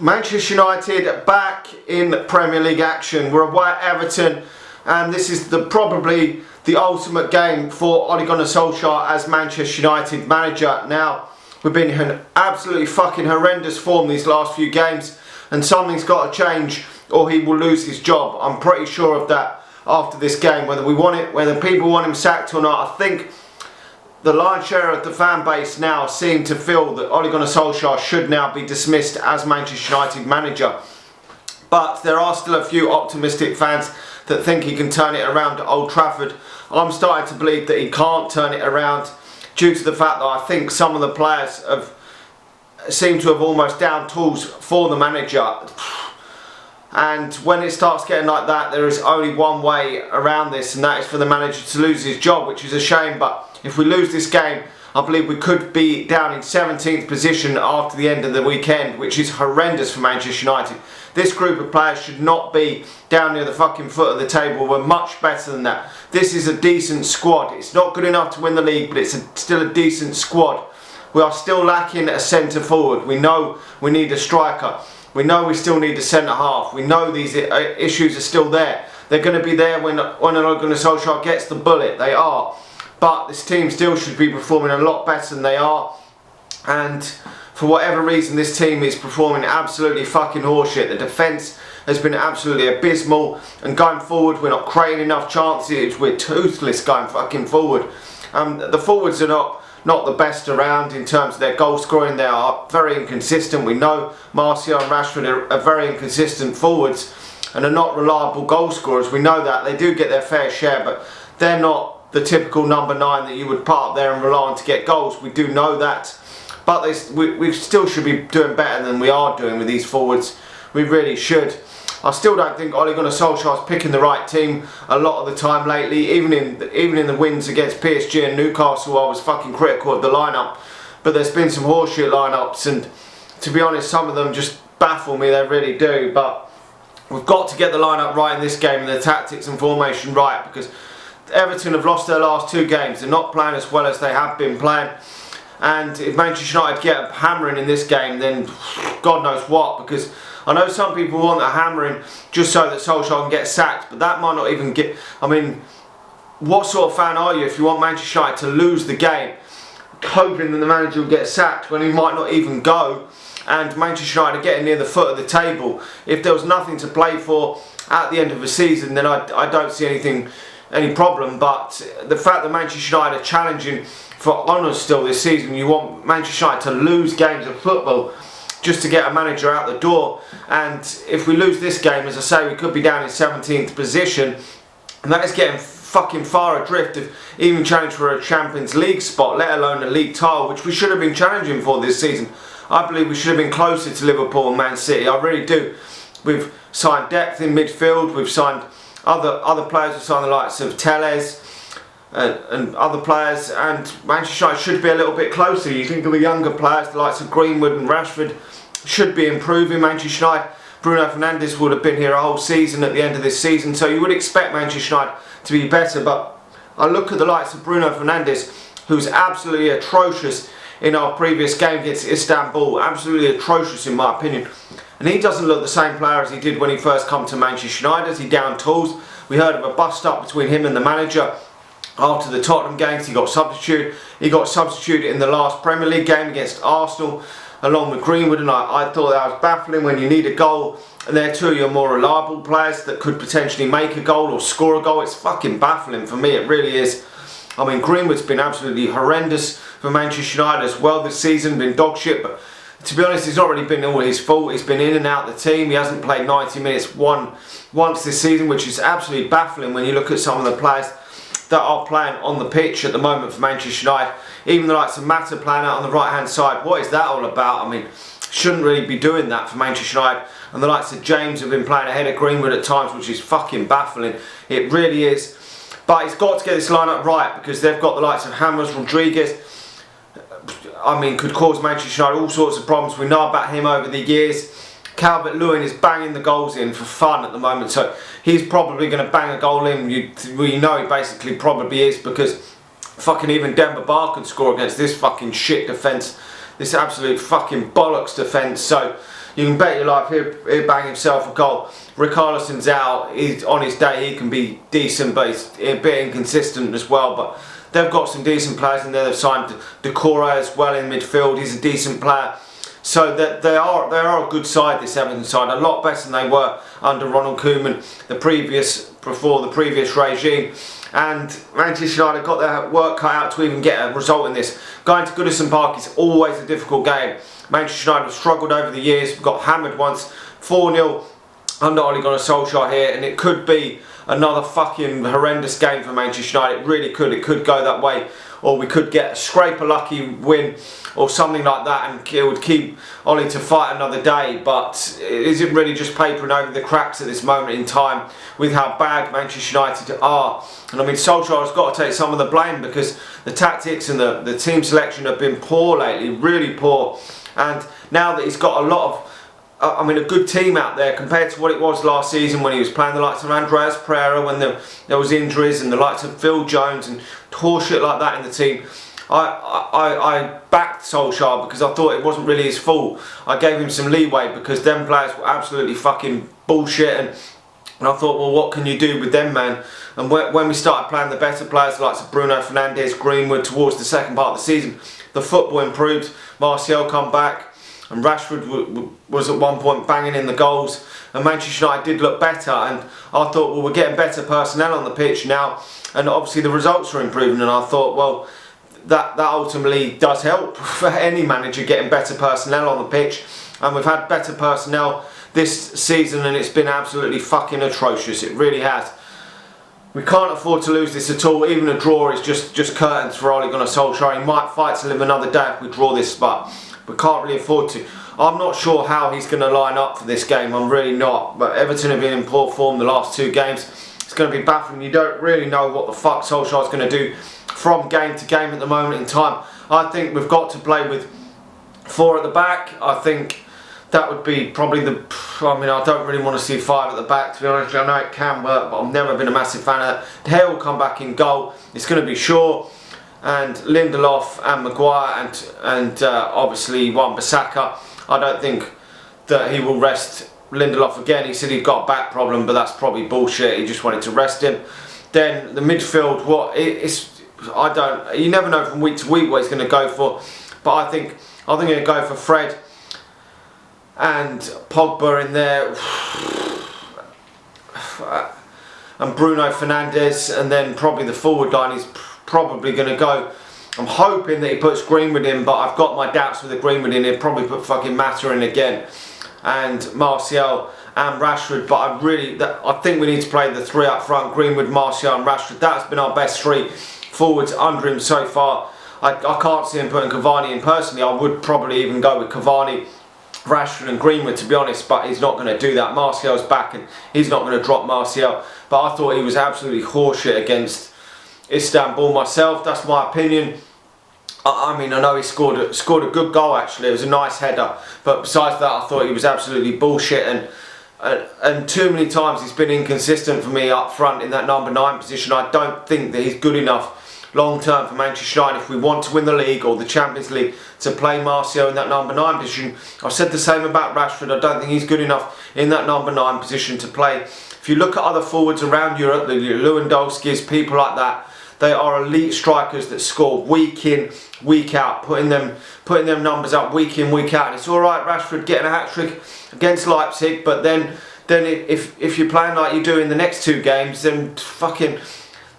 Manchester United back in Premier League action. We're away at Everton, and this is probably the ultimate game for Ole Gunnar Solskjaer as Manchester United manager. Now, we've been in absolutely fucking horrendous form these last few games, and something's got to change or he will lose his job. I'm pretty sure of that after this game, whether we want it, whether people want him sacked or not. I think the lion's share of the fan base now seem to feel that Ole Gunnar Solskjaer should now be dismissed as Manchester United manager. But there are still a few optimistic fans that think he can turn it around at Old Trafford. I'm starting to believe that he can't turn it around due to the fact that I think some of the players seem to have almost down tools for the manager. And when it starts getting like that, there is only one way around this, and that is for the manager to lose his job, which is a shame. But if we lose this game, I believe we could be down in 17th position after the end of the weekend, which is horrendous for Manchester United. This group of players should not be down near the fucking foot of the table. We're much better than that. This is a decent squad. It's not good enough to win the league, but it's still a decent squad. We are still lacking a centre forward. We know we need a striker. We know we still need a centre half. We know these issues are still there. They're going to be there when Ole Gunnar Solskjaer gets the bullet. They are. But this team still should be performing a lot better than they are. And for whatever reason, this team is performing absolutely fucking horseshit. The defence has been absolutely abysmal. And going forward, we're not creating enough chances. We're toothless going fucking forward. The forwards are not the best around in terms of their goal scoring. They are very inconsistent. We know Martial and Rashford are very inconsistent forwards and are not reliable goal scorers. We know that. They do get their fair share, but they're not the typical number 9 that you would put up there and rely on to get goals. We do know that, but we still should be doing better than we are doing with these forwards. We really should. I still don't think Ole Gunnar Solskjaer is picking the right team a lot of the time lately. Even in the wins against PSG and Newcastle, I was fucking critical of the lineup. But there's been some horseshit lineups, and to be honest, some of them just baffle me. They really do. But we've got to get the lineup right in this game and the tactics and formation right, because Everton have lost their last 2 games. They're not playing as well as they have been playing. And if Manchester United get a hammering in this game, then God knows what, because I know some people want a hammering just so that Solskjaer can get sacked, but that might not even get... I mean, what sort of fan are you if you want Manchester United to lose the game, hoping that the manager will get sacked when he might not even go, and Manchester United are getting near the foot of the table? If there was nothing to play for at the end of the season, then I don't see any problem. But the fact that Manchester United are challenging for honours still this season, you want Manchester United to lose games of football just to get a manager out the door. And if we lose this game, as I say, we could be down in 17th position, and that is getting fucking far adrift of even challenge for a Champions League spot, let alone a league title, which we should have been challenging for this season. I believe we should have been closer to Liverpool and Man City. I really do. We've signed depth in midfield. We've signed other players. We've signed the likes of Telles and other players, and Manchester United should be a little bit closer. You think of the younger players, the likes of Greenwood and Rashford, should be improving. Manchester United, Bruno Fernandes would have been here a whole season at the end of this season, so you would expect Manchester United to be better. But I look at the likes of Bruno Fernandes, who's absolutely atrocious in our previous game against Istanbul, absolutely atrocious in my opinion, and he doesn't look the same player as he did when he first come to Manchester United. Is he down tools? We heard of a bust up between him and the manager after the Tottenham games. He got substituted in the last Premier League game against Arsenal along with Greenwood, and I thought that was baffling. When you need a goal and they're two of your more reliable players that could potentially make a goal or score a goal, it's fucking baffling for me. It really is. I mean, Greenwood's been absolutely horrendous for Manchester United as well this season, been dog shit, but to be honest, it's not really been all his fault. He's been in and out of the team. He hasn't played 90 minutes once this season, which is absolutely baffling when you look at some of the players that are playing on the pitch at the moment for Manchester United. Even the likes of Mata playing out on the right hand side. What is that all about? I mean, shouldn't really be doing that for Manchester United. And the likes of James have been playing ahead of Greenwood at times, which is fucking baffling. It really is. But he's got to get this lineup right, because they've got the likes of James Rodriguez. I mean, could cause Manchester United all sorts of problems. We know about him over the years. Calvert-Lewin is banging the goals in for fun at the moment, so he's probably going to bang a goal in. You know he basically probably is, because fucking even Demba Ba can score against this fucking shit defence this absolute fucking bollocks defence. So you can bet your life he'll bang himself a goal. Richarlison's out. He's on his day. He can be decent, but he's a bit inconsistent as well. But they've got some decent players in there. They've signed Decore as well in midfield. He's a decent player. So that they are a good side, this Everton side, a lot better than they were under Ronald Koeman before the previous regime. And Manchester United got their work cut out to even get a result in this. Going to Goodison Park is always a difficult game. Manchester United have struggled over the years, got hammered once, 4-0 under Ole Gunnar Solskjaer here, and it could be another fucking horrendous game for Manchester United. It really could. It could go that way, or we could get a scraper lucky win or something like that, and it would keep Ole to fight another day. But is it really just papering over the cracks at this moment in time with how bad Manchester United are? And I mean, Solskjaer has got to take some of the blame, because the tactics and the team selection have been poor lately, really poor. And now that he's got a lot of a good team out there compared to what it was last season when he was playing the likes of Andreas Pereira, when there was injuries, and the likes of Phil Jones and horseshit like that in the team. I backed Solskjaer because I thought it wasn't really his fault. I gave him some leeway because them players were absolutely fucking bullshit, and I thought, well, what can you do with them, man? And when we started playing the better players, the likes of Bruno Fernandes, Greenwood, towards the second part of the season, the football improved. Martial come back, and Rashford was at one point banging in the goals, and Manchester United did look better. And I thought, well, we're getting better personnel on the pitch now, and obviously the results are improving. And I thought, well, that ultimately does help for any manager, getting better personnel on the pitch. And we've had better personnel this season, and it's been absolutely fucking atrocious. It really has. We can't afford to lose this at all. Even a draw is just curtains for Ole Gunnar Solskjaer. He might fight to live another day if we draw this, but we can't really afford to. I'm not sure how he's going to line up for this game. I'm really not. But Everton have been in poor form the last two games. It's going to be baffling. You don't really know what the fuck Solskjaer's going to do from game to game at the moment in time. I think we've got to play with 4 at the back. I think that would be probably I don't really want to see 5 at the back, to be honest. I know it can work, but I've never been a massive fan of that. De Gea will come back in goal. It's going to be Shaw and Lindelof and Maguire and obviously Wan-Bissaka. I don't think that he will rest Lindelof again. He said he's got a back problem, but that's probably bullshit. He just wanted to rest him. Then the midfield, you never know from week to week what he's going to go for, but I think he'll go for Fred and Pogba in there, and Bruno Fernandes, and then probably the forward line is probably going to go. I'm hoping that he puts Greenwood in, but I've got my doubts with the Greenwood in. He'll probably put fucking Mata in again, and Martial and Rashford. But I think we need to play the 3 up front: Greenwood, Martial and Rashford. That's been our best 3 forwards under him so far. I can't see him putting Cavani in personally. I would probably even go with Cavani, Rashford and Greenwood, to be honest, but he's not going to do that. Martial's back and he's not going to drop Martial. But I thought he was absolutely horseshit against Istanbul myself. That's my opinion. I mean, I know he scored a good goal actually. It was a nice header, but besides that, I thought he was absolutely bullshit, and too many times he's been inconsistent for me up front in that number 9 position. I don't think that he's good enough long term for Manchester United if we want to win the league or the Champions League to play Martial in that number 9 position. I've said the same about Rashford. I don't think he's good enough in that number 9 position to play. If you look at other forwards around Europe, the Lewandowskis, people like that, they are elite strikers that score week in, week out, putting them numbers up week in, week out. And it's all right, Rashford getting a hat-trick against Leipzig, but then if you're playing like you do in the next 2 games, then fucking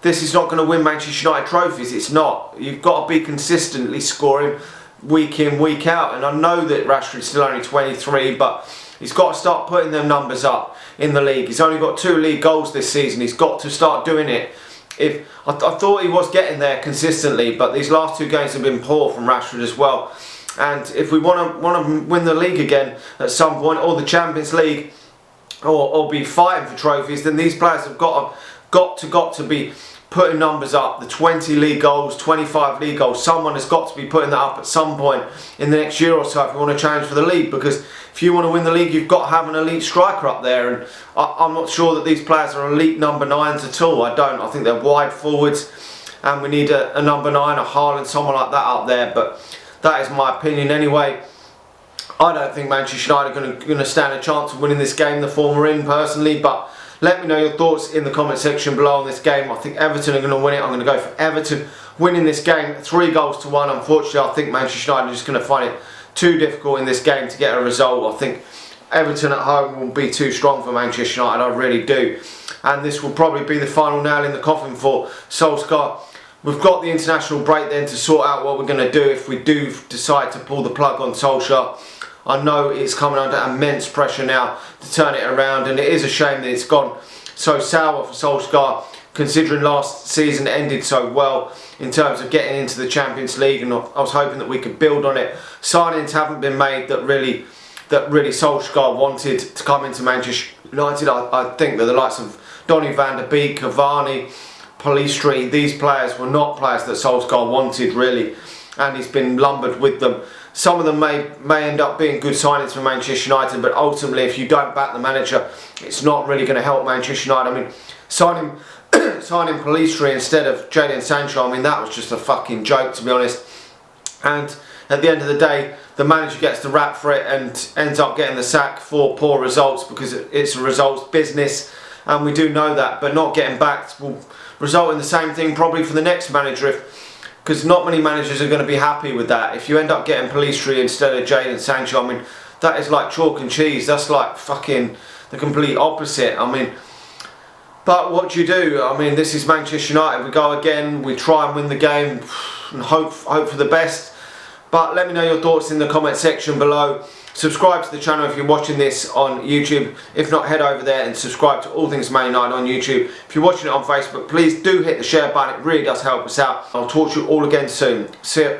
this is not going to win Manchester United trophies. It's not. You've got to be consistently scoring week in, week out. And I know that Rashford's still only 23, but he's got to start putting them numbers up in the league. He's only got 2 league goals this season. He's got to start doing it. I thought he was getting there consistently, but these last 2 games have been poor from Rashford as well. And if we want to win the league again at some point, or the Champions League, or be fighting for trophies, then these players have got to be putting numbers up. The 20 league goals, 25 league goals, someone has got to be putting that up at some point in the next year or so if you want to challenge for the league, because if you want to win the league, you've got to have an elite striker up there, and I'm not sure that these players are elite number 9s at all. I think they're wide forwards, and we need a number 9, a Haaland, someone like that up there. But That is my opinion anyway. I don't think Manchester United are going to stand a chance of winning this game, the form we're in personally, but let me know your thoughts in the comment section below on this game. I think Everton are going to win it. I'm going to go for Everton winning this game 3-1. Unfortunately, I think Manchester United are just going to find it too difficult in this game to get a result. I think Everton at home will be too strong for Manchester United, I really do. And this will probably be the final nail in the coffin for Solskjaer. We've got the international break then to sort out what we're going to do if we do decide to pull the plug on Solskjaer. I know it's coming under immense pressure now to turn it around, and it is a shame that it's gone so sour for Solskjaer, considering last season ended so well in terms of getting into the Champions League, and I was hoping that we could build on it. Signings haven't been made that really Solskjaer wanted to come into Manchester United. I think that the likes of Donny van der Beek, Cavani, Pellistri, these players were not players that Solskjaer wanted really, and he's been lumbered with them. Some of them may end up being good signings for Manchester United, but ultimately if you don't back the manager, it's not really going to help Manchester United. I mean, signing Pellistri instead of Jadon Sancho, I mean, that was just a fucking joke, to be honest. And at the end of the day, the manager gets the rap for it and ends up getting the sack for poor results, because it's a results business, and we do know that. But not getting backed will result in the same thing probably for the next manager, because not many managers are going to be happy with that. If you end up getting Pellistri instead of Jadon Sancho, I mean, that is like chalk and cheese. That's like fucking the complete opposite. I mean, but what do you do? I mean, this is Manchester United. We go again, we try and win the game and hope for the best. But let me know your thoughts in the comment section below. Subscribe to the channel if you're watching this on YouTube. If not, head over there and subscribe to All Things Man United on YouTube. If you're watching it on Facebook, please do hit the share button. It really does help us out. I'll talk to you all again soon. See ya.